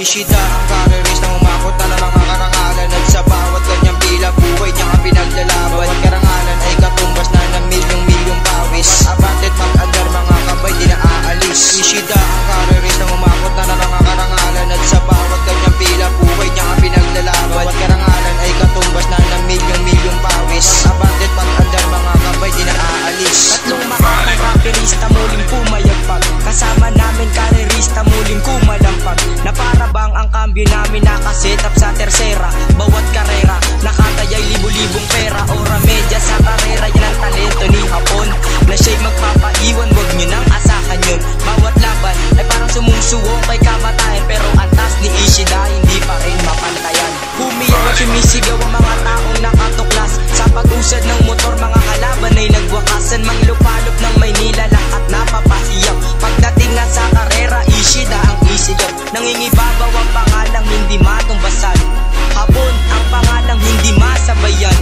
Ishida ang careerist na umakot na ng mga karangalan, at sa bawat kanyang pila buhay niya ang pinaglalaban. Bawat karangalan ay katumbas na ng milyong pawis. Abatet mag-andar mga kabay di na aalis. Ishida ang careerist na umakot na ng mga karangalan, at sa bawat kanyang pila buhay niya ang pinaglalaban. Bawat karangalan ay katumbas na ng milyong pawis. Abatet mag-andar mga kabay di na aalis. Tatlong makakang rapperista muling pumayagpag, kasama namin karerista muling kumalampag, na para bang ang kambyo namin nakasetap sa tersera. Bawat karera nakatayay libu-libong pera, ora media sa karera. Yan ang talento ni Hapon na siya'y magpapaiwan, wag nyo nang asahan yun. Bawat laban ay parang sumusuwong kay kamatayan, pero antas ni Ishida hindi pa rin mapantayan. Humiyaw at sumisigaw ang mga taong nakatuklas, sa pag-usad ng motor mga kalaban ay nagwakasan. Manglupalop ng Maynila lahat napapahiyap, pagdating nga sa karera Ishida ang isigaw. Nangingibabaw ang pangalang hindi matumbasan, Hapon ang pangalang hindi masabayan.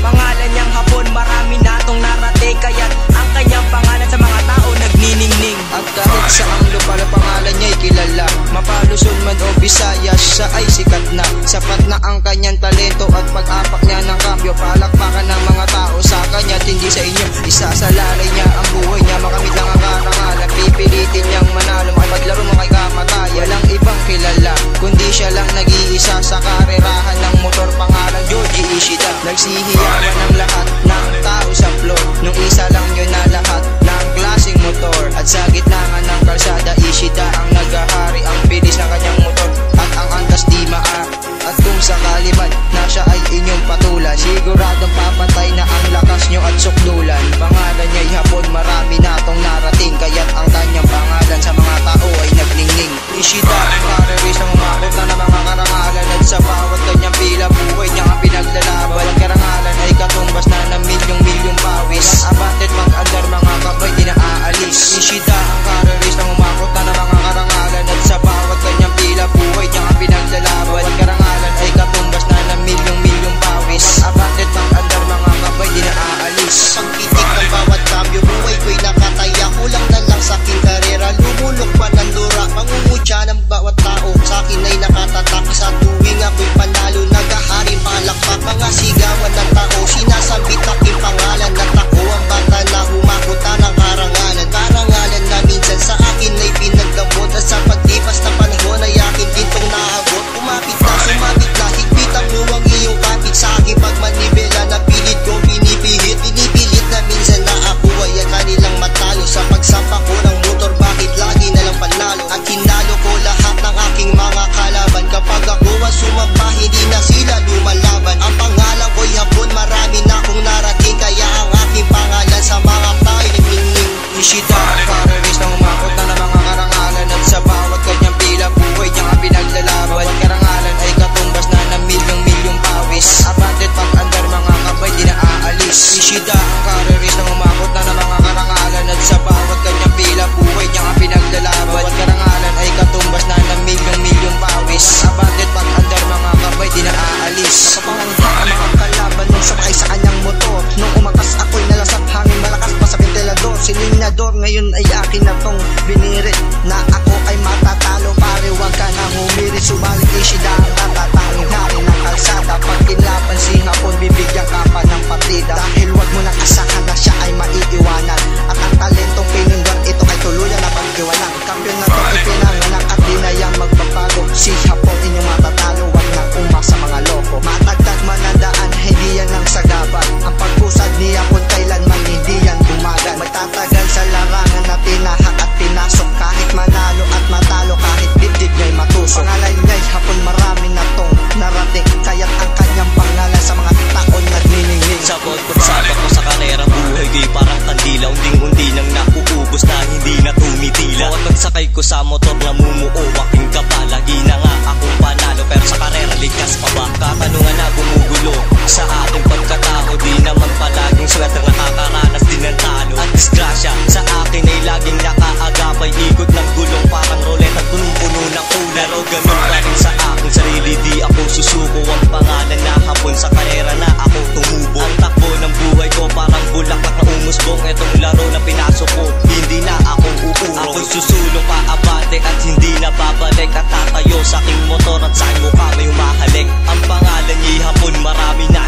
Pangalan niyang Hapon marami natong narate, kaya't ang kanyang pangalan sa mga tao nagniningning. At kahit sa ang lupa pangalan niya'y kilala, Mapaluzon man o Visayas siya ay sikat na. Sapat na ang kanyang talento at pag-apak niya ng kambyo, palakpakan ng mga tao sa kanya at hindi sa inyo. Isasalalay niya ang buhay niya, makamit lang ang karangalan. Pipilitin niyang manalo, makipaglaro mo kay kamatayan. Walang ibang kilala kundi siya lang nag-iisa sa karerahan ng motor, pangalan Yoji Ishida. Nagsihiyawan ng lahat ng tao sa floor, nung isa lang yun na lahat ng klaseng motor. At sa gitna nga ng kalsada Ishida ang naghahari, ang bilis ng kanyang motor at ang antas di maa. At kung sakali man na siya ay inyong patulan, siguradong papatay na ang lakas nyo at sukdulan. Pangalan niya'y Hapon, marami natong narating, kaya't ang kanyang pangalan sa mga tao ay nagningning. Ishida ang careerist na umakot na ng mga karangalan, at sa bawat kanyang pila buhay niya ang pinaglalaban. Walang karangalan ay katumbas na ng milyong pawis. Abatet mag-andar mga kabay di na aalis. Ishida ang careerist na umakot na ng mga karangalan, at sa bawat kanyang pila buhay niya ang pinaglalaban. Walang karangalan ay katumbas na ng milyong pawis. Abatet mag-andar mga kabay di na aalis. Pagtitik ng bawat kambyo buhay ko'y nakataya, kulang na lang sa aking karera, lumulok pa ng lura. Mangungutya ng bawat tao sa akin ay nakatatak, sa tuwing ako'y panalo nagahari palakpak. Mga sigawan ng tao sinasambit aking pangalan, at ako ang bata na humakota ng karangalan. Karangalan na minsan sa akin ay pinagdamot, at sa paglipas ng panahon ay akin din tong naabot. Kumapit na, sumabit na, higpit ang luwang iyong kapit sa aking pagmanibela, na pilit kong pinipilit na minsan na ako ay kanilang matalo. Sa pagsampa ko ng motor bakit lagi na lang panalo, at hinalo ko lahat ng aking mga kalaban. Kapag ako ang sumampa hindi na sila lumalaban. Ang pangalan ko'y Hapon, marami na akong narating, kaya ang aking pangalan sa mga tayo nagniningning. Ishida ang careerist na umakot na ng mga karangalan, at sa bawat kanyang pila buhay niya ang pinaglalaban. Bawat karangalan ay katumbas na ng milyong pawis. Abatet pag-andar mga kabay di na aalis. Ishida ang careerist na umakot na ng mga karangalan, at sa bawat kanyang pila buhay niya ang pinaglalaban. Bawat karangalan ay katumbas na ng milyong pawis. Abatet pag-andar mga kabay di na aalis. Napapangangha ang mga kalaban nung sabay sa kanyang motor, nung umakas ako'y nalasap hangin malakas pa sa ventilador. Silinyador ngayon ay akin na tong binirit, na ako ay matatalo. Pare wag ka nang humirit, subalit Ishida ang tatatanging hari ng kalsada. Pag kinlaban si Hapon bibigyan ka pa ng partida, dahil wag mo nang asahan na siya ay maiiwanan. At ang talentong pininggan ito ay tuluyan na pag-iwanan. Kampiyon na to ipinanganak at di na yan magbabago. Si Hapon inyong matatalo, wag nang umasa mga loko. Matagtag man ang daan, hindi yan ang sagaban. Ang pagpusad ni Hapon kailanman hindi yan dumagan. Magtatagal sa larangan na tinahak at pinasok, kahit manalo at matalo, kahit dibdib niya'y matusok. Pangalan niya'y Hapon, marami na tong narating, kaya't ang kanyang pangalan sa mga taon nagniningning. Sabot pagsabak ko sa karera buhay ko'y parang kandila, unding-undi nang nauubos na hindi na tumitila. Bawat pagsakay ko sa motor namumuo aking kaba, lagi na nga akong panalo, pero sa karera ligtas pa ba? Katanungan na gumugulo sa ating pagkatao, di naman palaging swerte, nakakaranas din ng talo at disgrasya. Sa akin ay laging nakaagapay, ikot ng gulong parang roulette at punong-puno ng ulan. O ganun pa rin sa aking sarili, di ako susuko. Ang pangalan na Hapon, sa karera na ako tumubo. Ang takbo ng buhay ko parang bulaklak na umusbong, etong laro na pinasok ko hindi na ako uurong. Ako'y susulong pa abate at hindi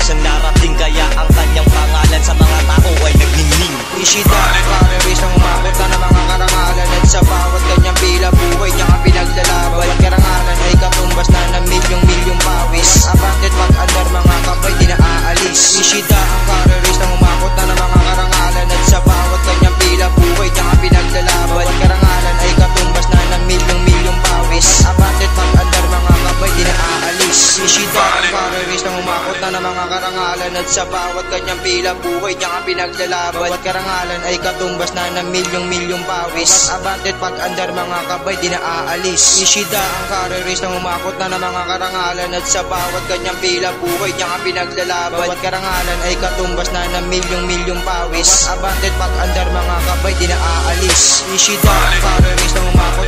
siyang narating, kaya ang kanyang pangalan sa mga tao ay nagningning. Ishida ang kareris ng umakot na ng mga karangalan, at sa bawat kanyang pila buhay niya ang pinaglalaban. At karangalan ay katumbas na ng milyong pawis. Abandoned pag-andar mga kapay di na aalis. Ishida ang kareris ng umakot na ng mga karangalan, at sa bawat kanyang pila buhay niya ang pinaglalaban. At karangalan ay katumbas na ng milyong pawis. Abandoned pag-andar mga kapay di na aalis. Ishida ang kareris ng umakot na ng mga karangalan, at sa bawat kanyang pila buhay niya ang pinaglalaban. At karangalan ay katumbas na ng milyong pawis. Abandoned pag-andar mga kabay di na aalis. Ishida ang kareris ng umakot na ng mga karangalan, at sa bawat kanyang pila buhay niya ang pinaglalaban. At karangalan ay katumbas na ng milyong pawis. Abandoned pag-andar mga kabay di na aalis. Ishida ang kareris ng umakot